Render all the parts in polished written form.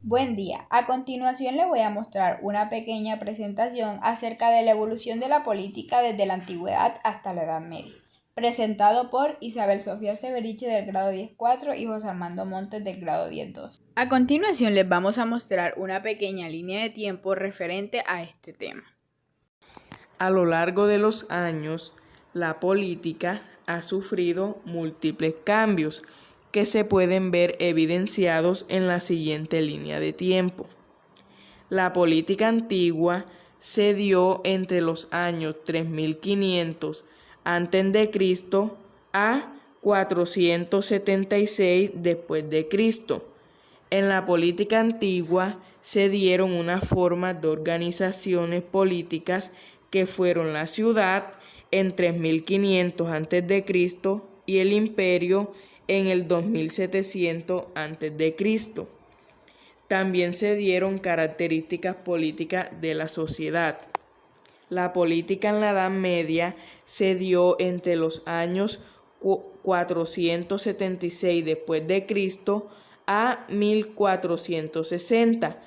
Buen día. A continuación le voy a mostrar una pequeña presentación acerca de la evolución de la política desde la antigüedad hasta la Edad Media, presentado por Isabel Sofía Severiche del grado 10.4 y José Armando Montes del grado 10.2. A continuación les vamos a mostrar una pequeña línea de tiempo referente a este tema. A lo largo de los años, la política ha sufrido múltiples cambios que se pueden ver evidenciados en la siguiente línea de tiempo. La política antigua se dio entre los años 3500 a.C. a 476 después de Cristo. En la política antigua se dieron unas formas de organizaciones políticas que fueron la ciudad en 3500 a.C. y el imperio en el 2700 a.C. También se dieron características políticas de la sociedad. La política en la Edad Media se dio entre los años 476 después de Cristo a 1460,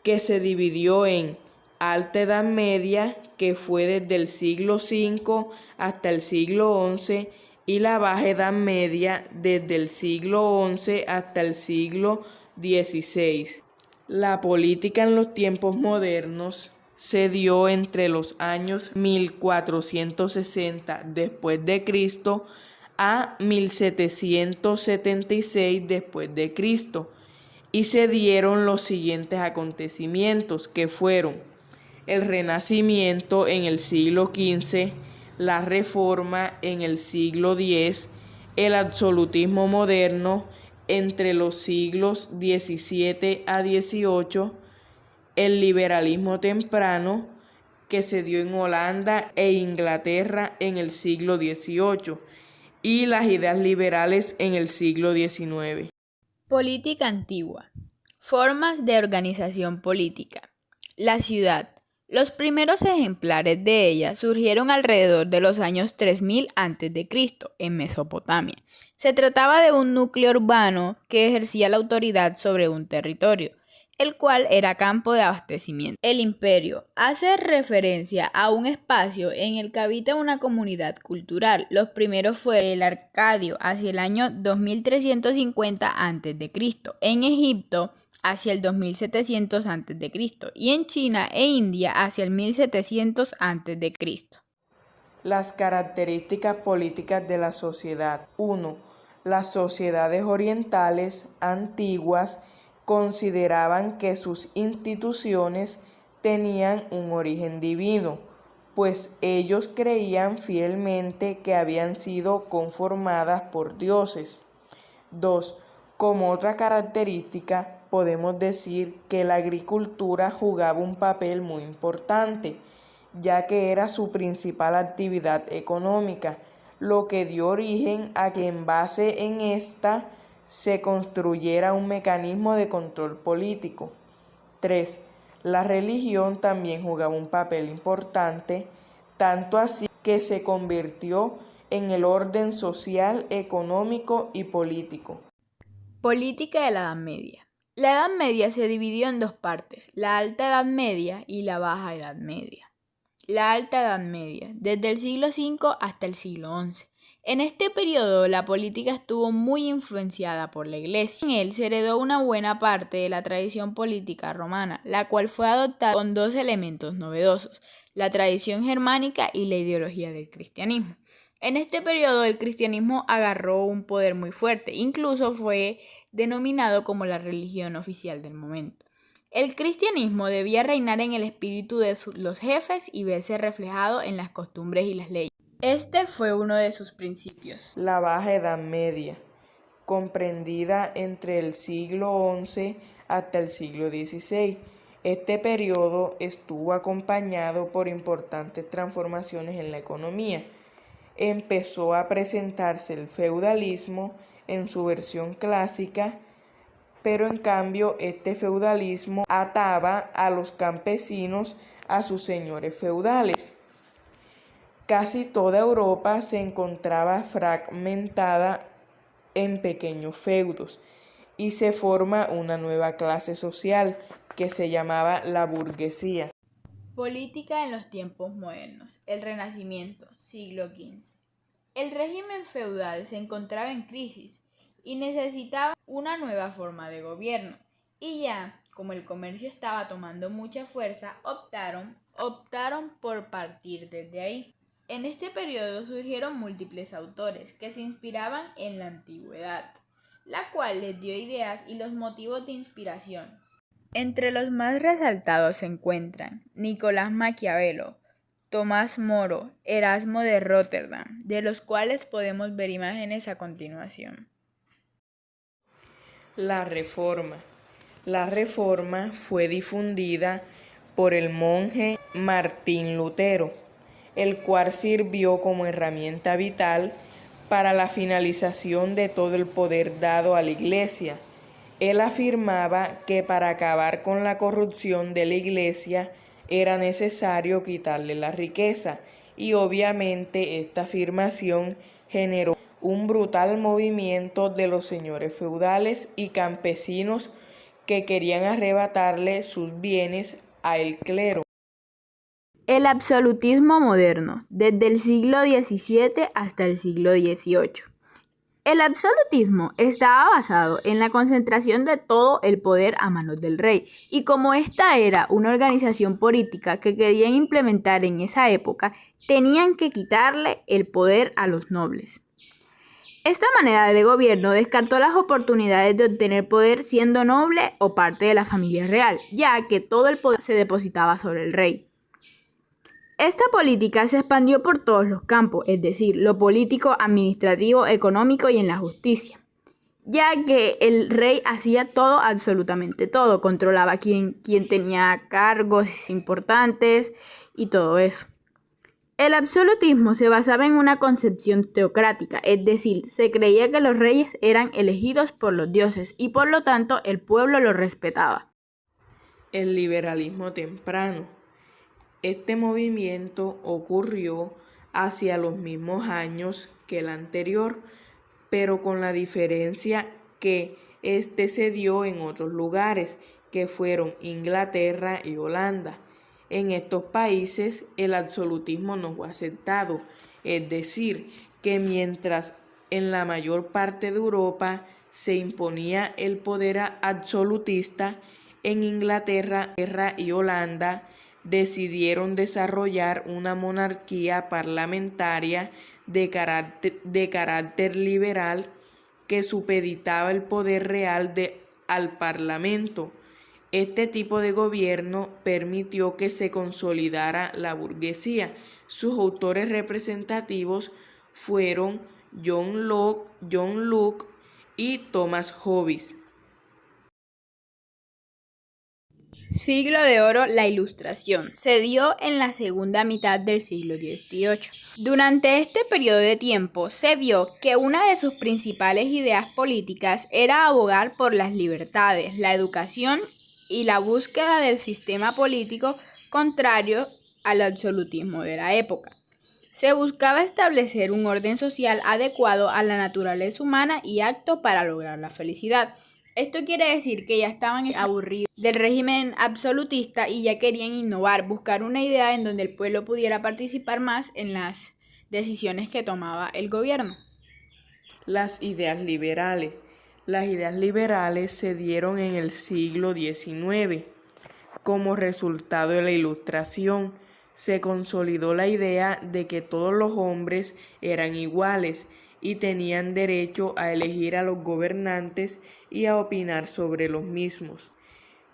que se dividió en Alta Edad Media, que fue desde el siglo V hasta el siglo XI, y la Baja Edad Media desde el siglo XI hasta el siglo XVI. La política en los tiempos modernos se dio entre los años 1460 después de Cristo a 1776 después de Cristo, y se dieron los siguientes acontecimientos, que fueron el Renacimiento en el siglo XV, la Reforma en el siglo X, el absolutismo moderno entre los siglos XVII a XVIII, el liberalismo temprano, que se dio en Holanda e Inglaterra en el siglo XVIII, y las ideas liberales en el siglo XIX. Política antigua. Formas de organización política. La ciudad. Los primeros ejemplares de ella surgieron alrededor de los años 3000 a.C. en Mesopotamia. Se trataba de un núcleo urbano que ejercía la autoridad sobre un territorio, el cual era campo de abastecimiento. El imperio hace referencia a un espacio en el que habita una comunidad cultural. Los primeros fue el Arcadio hacia el año 2350 a.C., en Egipto hacia el 2700 a.C. y en China e India hacia el 1700 a.C. Las características políticas de la sociedad. 1. Las sociedades orientales antiguas consideraban que sus instituciones tenían un origen divino, pues ellos creían fielmente que habían sido conformadas por dioses. 2. Como otra característica, podemos decir que la agricultura jugaba un papel muy importante, ya que era su principal actividad económica, lo que dio origen a que en base en esta se construyera un mecanismo de control político. 3. La religión también jugaba un papel importante, tanto así que se convirtió en el orden social, económico y político. Política de la Edad Media. La Edad Media se dividió en dos partes, la Alta Edad Media y la Baja Edad Media. La Alta Edad Media, desde el siglo V hasta el siglo XI. En este periodo la política estuvo muy influenciada por la Iglesia. En él se heredó una buena parte de la tradición política romana, la cual fue adoptada con dos elementos novedosos, la tradición germánica y la ideología del cristianismo. En este periodo el cristianismo agarró un poder muy fuerte, incluso fue denominado como la religión oficial del momento. El cristianismo debía reinar en el espíritu de los jefes y verse reflejado en las costumbres y las leyes. Este fue uno de sus principios. La Baja Edad Media, comprendida entre el siglo XI hasta el siglo XVI. Este periodo estuvo acompañado por importantes transformaciones en la economía. Empezó a presentarse el feudalismo en su versión clásica, pero en cambio este feudalismo ataba a los campesinos a sus señores feudales. Casi toda Europa se encontraba fragmentada en pequeños feudos, y se forma una nueva clase social que se llamaba la burguesía. Política en los tiempos modernos. El Renacimiento, siglo XV. El régimen feudal se encontraba en crisis y necesitaba una nueva forma de gobierno. Y ya, como el comercio estaba tomando mucha fuerza, optaron por partir desde ahí. En este periodo surgieron múltiples autores que se inspiraban en la antigüedad, la cual les dio ideas y los motivos de inspiración. Entre los más resaltados se encuentran Nicolás Maquiavelo, Tomás Moro, Erasmo de Róterdam, de los cuales podemos ver imágenes a continuación. La Reforma. La Reforma fue difundida por el monje Martín Lutero, el cual sirvió como herramienta vital para la finalización de todo el poder dado a la Iglesia. Él afirmaba que para acabar con la corrupción de la Iglesia era necesario quitarle la riqueza, y obviamente esta afirmación generó un brutal movimiento de los señores feudales y campesinos que querían arrebatarle sus bienes al clero. El absolutismo moderno, desde el siglo XVII hasta el siglo XVIII. El absolutismo estaba basado en la concentración de todo el poder a manos del rey, y como esta era una organización política que querían implementar en esa época, tenían que quitarle el poder a los nobles. Esta manera de gobierno descartó las oportunidades de obtener poder siendo noble o parte de la familia real, ya que todo el poder se depositaba sobre el rey. Esta política se expandió por todos los campos, es decir, lo político, administrativo, económico y en la justicia, ya que el rey hacía todo, absolutamente todo, controlaba quién tenía cargos importantes y todo eso. El absolutismo se basaba en una concepción teocrática, es decir, se creía que los reyes eran elegidos por los dioses y por lo tanto el pueblo los respetaba. El liberalismo temprano. Este movimiento ocurrió hacia los mismos años que el anterior, pero con la diferencia que este se dio en otros lugares, que fueron Inglaterra y Holanda. En estos países el absolutismo no fue aceptado, es decir, que mientras en la mayor parte de Europa se imponía el poder absolutista, en Inglaterra y Holanda decidieron desarrollar una monarquía parlamentaria de carácter liberal que supeditaba el poder real al Parlamento. Este tipo de gobierno permitió que se consolidara la burguesía. Sus autores representativos fueron John Locke y Thomas Hobbes. Siglo de oro, la Ilustración, se dio en la segunda mitad del siglo XVIII. Durante este periodo de tiempo se vio que una de sus principales ideas políticas era abogar por las libertades, la educación y la búsqueda del sistema político contrario al absolutismo de la época. Se buscaba establecer un orden social adecuado a la naturaleza humana y apto para lograr la felicidad. Esto quiere decir que ya estaban aburridos del régimen absolutista y ya querían innovar, buscar una idea en donde el pueblo pudiera participar más en las decisiones que tomaba el gobierno. Las ideas liberales. Las ideas liberales se dieron en el siglo XIX. Como resultado de la Ilustración, se consolidó la idea de que todos los hombres eran iguales y tenían derecho a elegir a los gobernantes y a opinar sobre los mismos.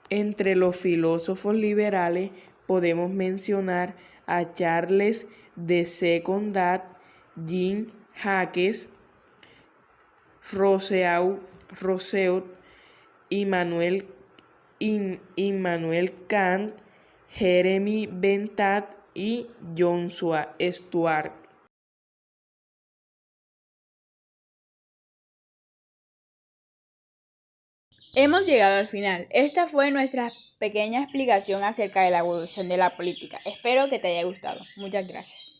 Entre los filósofos liberales podemos mencionar a Charles de Secondat, Jean-Jacques Rousseau, Immanuel Kant, Jeremy Bentham y Joshua Stuart. Hemos llegado al final. Esta fue nuestra pequeña explicación acerca de la evolución de la política. Espero que te haya gustado. Muchas gracias.